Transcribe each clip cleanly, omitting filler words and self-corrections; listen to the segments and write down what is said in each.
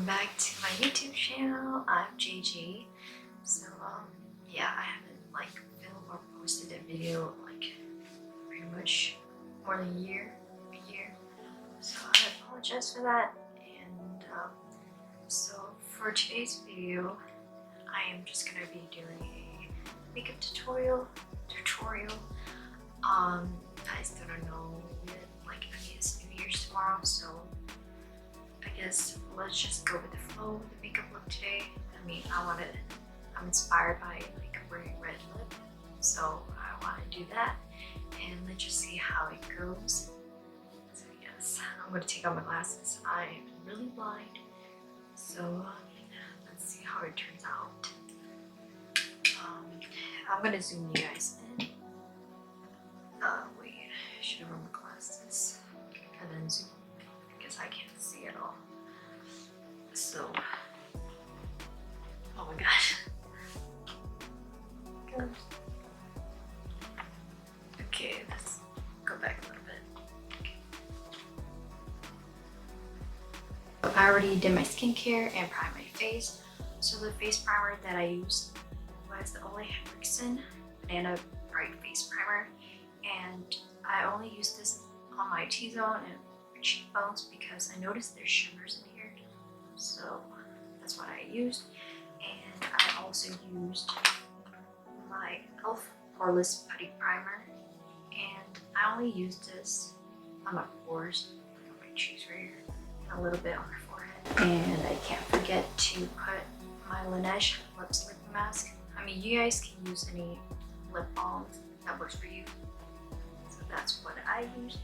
welcome back to my YouTube channel. I'm JJ. So yeah, I haven't filmed or posted a video pretty much more than a year. So I apologize for that. And so for today's video, I am just gonna be doing a makeup tutorial. I still don't know yet. I mean, it's New Year's tomorrow, so I guess let's just go with the flow with the makeup look today. I mean, I'm inspired by wearing red lip, so I want to do that, and let's just see how it goes. So yes, I'm going to take out my glasses. I am really blind, so let's see how it turns out. I'm going to zoom you guys in. Wait, I should have worn my glasses and then zoom because I can't see at all. So, oh my gosh. Okay, let's go back a little bit. I already did my skincare and primed my face. So the face primer that I used was the OleHenriksen Banana Bright Face Primer. And I only used this on my T-zone and cheekbones because I noticed there's shimmers in here. So that's what I used. And I also used my E.L.F. Poreless Putty Primer. And I only used this on my pores, on my cheeks right here, and a little bit on my forehead. And I can't forget to put my Laneige Lip Slip Mask. I mean, you guys can use any lip balm that works for you. So that's what I used.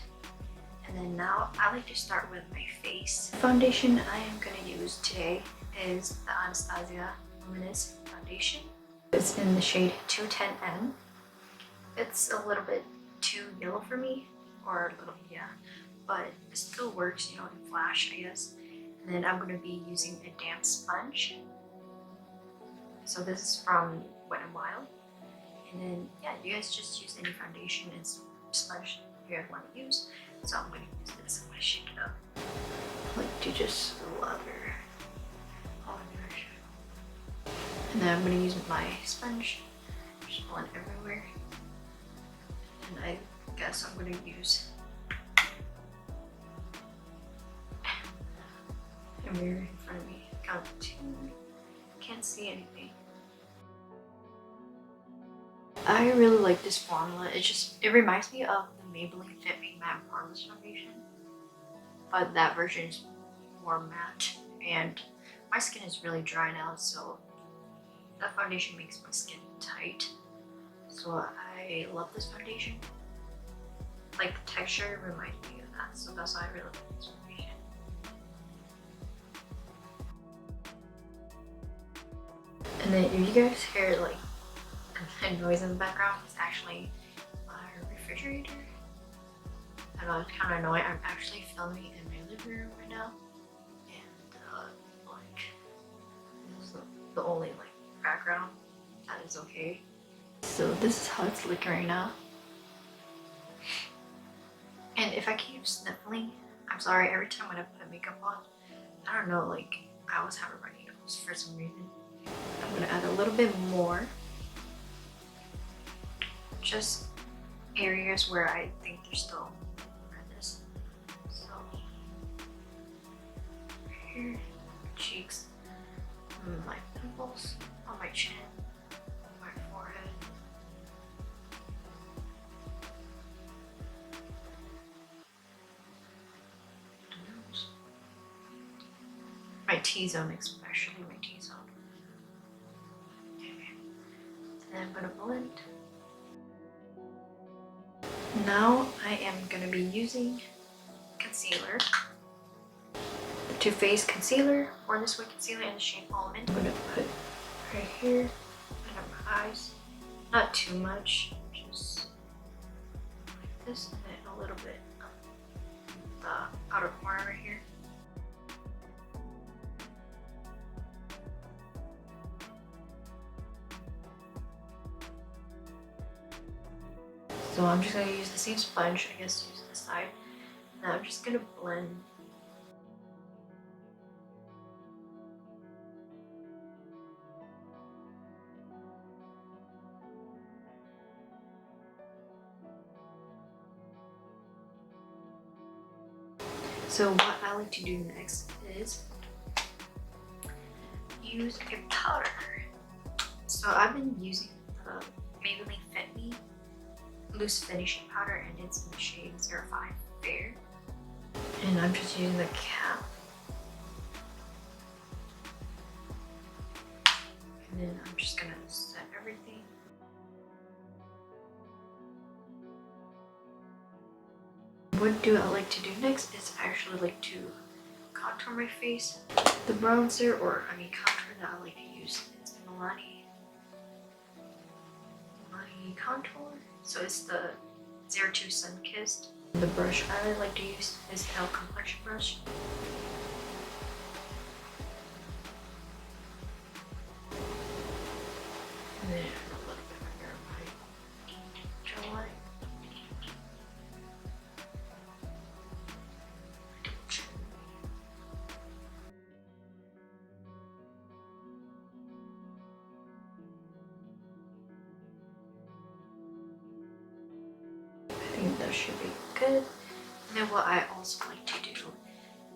And then now I like to start with my face. The foundation I am going to use today is the Anastasia Luminous Foundation. It's in the shade 210N. It's a little bit too yellow for me, or a little, yeah, but it still works, you know, in flash, I guess. And then I'm going to be using a damp sponge. So this is from Wet n Wild. And then, yeah, you guys just use any foundation and sponge you guys want to use. So I'm going to use this. I'm going to shake it up. I like to just lather all over. And then I'm going to use my sponge, just blend everywhere. And I guess I'm going to use a mirror in front of me. Count to 2. Can't see anything. I really like this formula. It reminds me of the Maybelline Fit Me Matte Poreless Foundation, but that version is more matte, and my skin is really dry now, so that foundation makes my skin tight. So I love this foundation. Like, the texture reminds me of that, so that's why I really like this foundation. And then if you guys hear a noise in the background, it's actually my refrigerator. I know it's kind of annoying. I'm actually filming in my living room right now, and this is the only background that is okay. So this is how it's looking right now. And if I keep sniffling, I'm sorry. Every time when I put makeup on, I don't know, I always have a runny nose for some reason. I'm gonna add a little bit more. Just areas where I think there's still redness. So here, cheeks, my pimples, on my chin, my forehead. Nose. My T-zone, especially my T-zone. Okay. And I'm gonna blend. Now I am going to be using concealer, the Too Faced concealer, or this way concealer in the shade Almond. I'm going to put right here under my eyes, not too much, just like this, and then a little bit of the outer corner right here. So I'm just going to use the same sponge, I guess, use this side. Now I'm just going to blend So what I like to do next is use a powder. So I've been using the Maybelline Fit Me Loose Finishing Powder, and it's in the shade 05 Fair. And I'm just using the cap. And then I'm just gonna set everything. What do I like to do next is I actually like to contour my face. The bronzer, or I mean contour that I like to use is Milani contour. So it's the 02 Sun Kissed. The brush I like to use is E.L.F complexion brush. And then a little bit under my jawline. I think that should be good. And then what I also like to do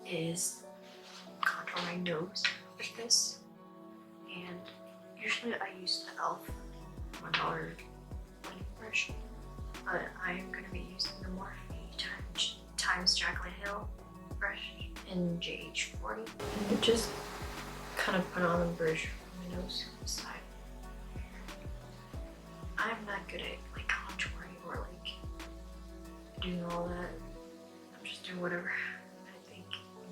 is contour my nose with this. And usually I use the E.L.F $1 blending brush, but I am going to be using the Morphe times Jaclyn Hill brush in JH40. And just kind of put on the brush from my nose side. I'm not good at like contouring or like doing all that. I'm just doing whatever I think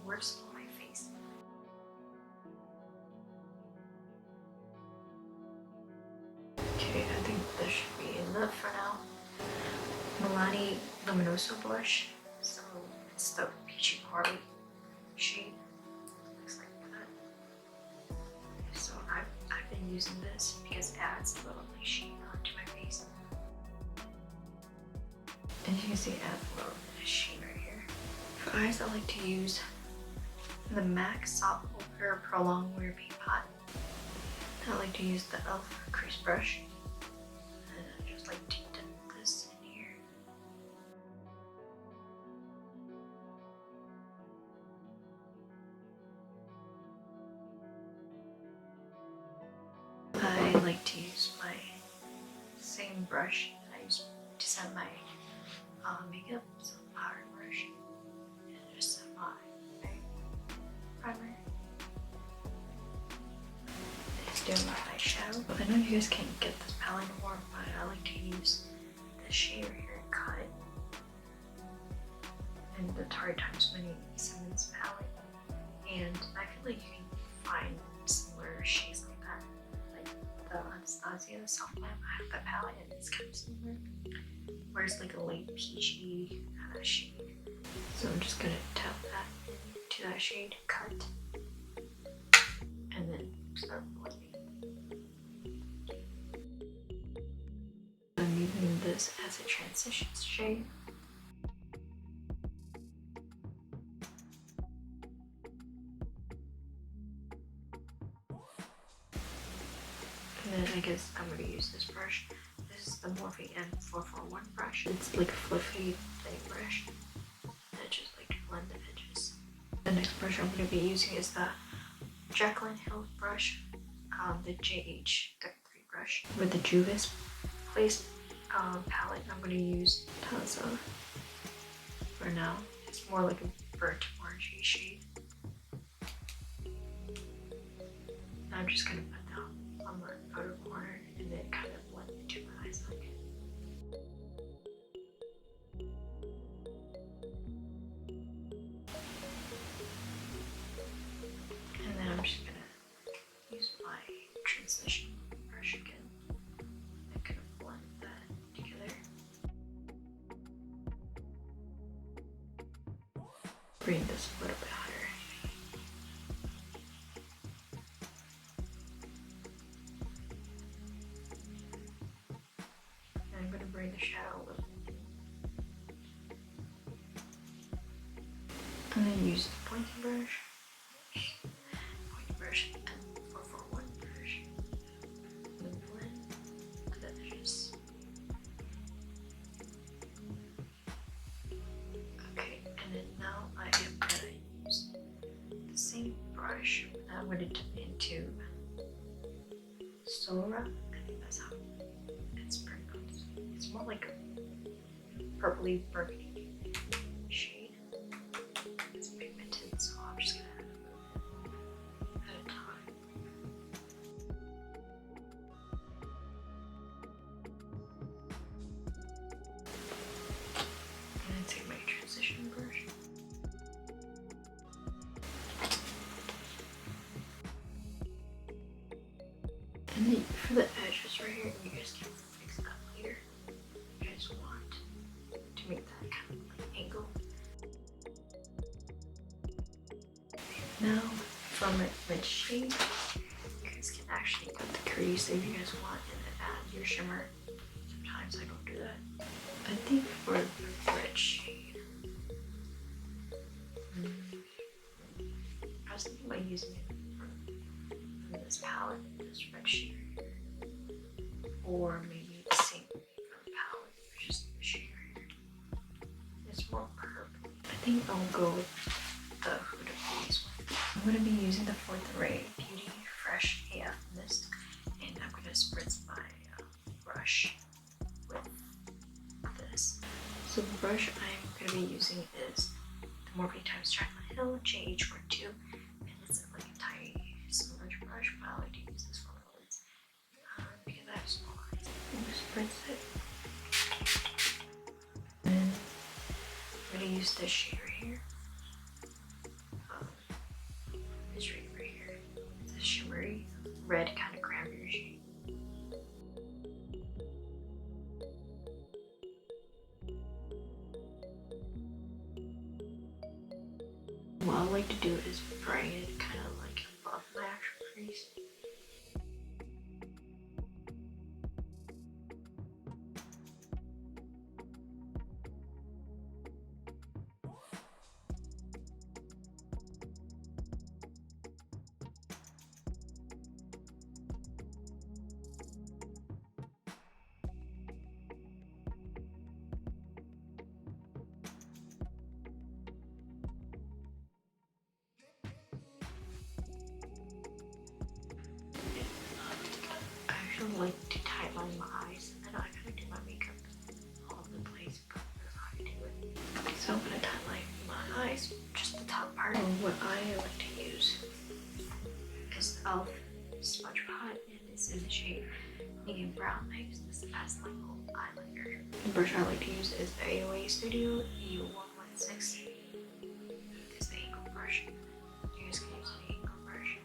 works on my face. Okay, I think that should be enough for now. Milani Luminous blush. So it's the peachy Harley shade. Looks like that. So I've been using this because it adds a little like sheen onto my face. And you can see it adds a little bit of sheen right here. For eyes, I like to use the MAC Soft Opera Prolonged Wear Paint Pot. I like to use the E.L.F crease brush. And I just like to dip this in here. I like to use my same brush that I use to set my makeup, so powder brush, and just set my primer. It's doing my eyeshadow. I know you guys can't get this palette anymore, but I like to use this shade right here, Cut, and the Tarte Times Many Simmons palette. And I feel like you can find similar shades like that, like the Anastasia Soft Glam. I have that palette and it's kind of similar, where it's like a light peachy kind of shade. So I'm just gonna tap that to that shade, Cut, and then start blending. I'm using this as a transition shade. And then I guess I'm gonna use this brush. This is the Morphe M441 brush. It's like a fluffy, thin brush. And I just like to blend the edges. The next brush I'm gonna be using is the Jaclyn Hill brush, the JH33 brush with the Juvis Place palette. I'm gonna use Taza for now. It's more like a burnt orangey shade. And I'm just gonna put that on my outer corner and then kind of blend into my eyes like. And then I'm just gonna use my transition brush again and kind of blend that together. Bring this a little bit higher. And I'm going to bring the shadow a little bit. And then use the pointy brush. Pointy brush and 441 brush. And then blend the edges. Okay, and then now I am gonna brush. I'm going to dip into Sora. I think that's how it's pronounced. It's more like a purpley burgundy shade. It's pigmented, so I'm just gonna at a time. And then take my transition brush. And then for the edges right here, you guys can fix that later. You guys want to make that kind of like angle. Now from my lid shade, you guys can actually cut the crease if you guys want and then add your shimmer. Sometimes I don't do that. I think for the red shade, I was thinking about using it from this palette, this red shade right here. Or maybe the same palette, just the shade right here. It's more purple. I think I'll go with the Huda Beauty's one. I'm going to be using the Fourth Ray Beauty Fresh AF Mist, and I'm going to spritz my brush with this. So the brush I'm going to be using is the Morphe x Chocolate Hill JH42, and it's like a tiny smudge brush, but I like to use this for my lids because I have small eyes. I'm going to spritz it, and I'm going to use this shade right here. This shade right here. It's a shimmery red kind of cranberry shade. What I like to do is bring it kind of like above my actual crease. I actually like to tightline my eyes. I know I kind of do my makeup all over the place, but that's how I do it. So I'm going to tightline my eyes, just the top part. And what I like to use is the E.L.F. Smudge Pot, and it's in the shade medium brown. I use this as like a little eyeliner. The brush I like to use is the AOA Studio E116. It's the angle brush. You guys can use any angle brush.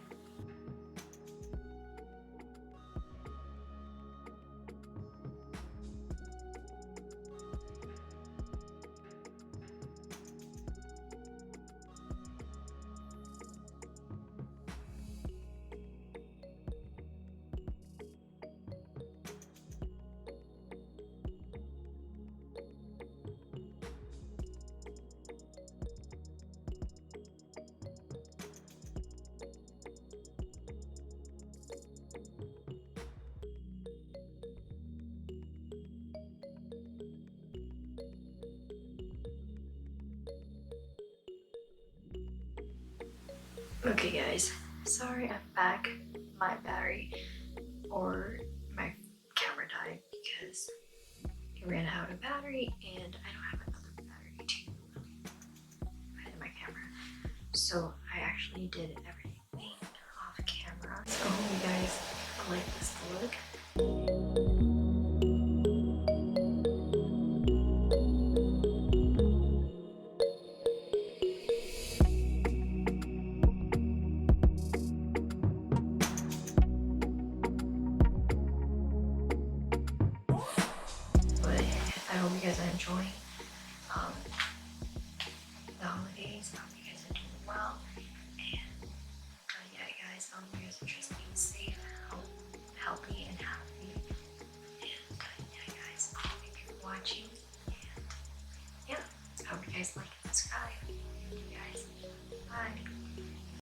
Okay guys, sorry I'm back. My battery or my camera died because it ran out of battery and I don't have another battery to put in my camera. So I actually did everything off camera. So I hope you guys like this look. I hope you guys are enjoying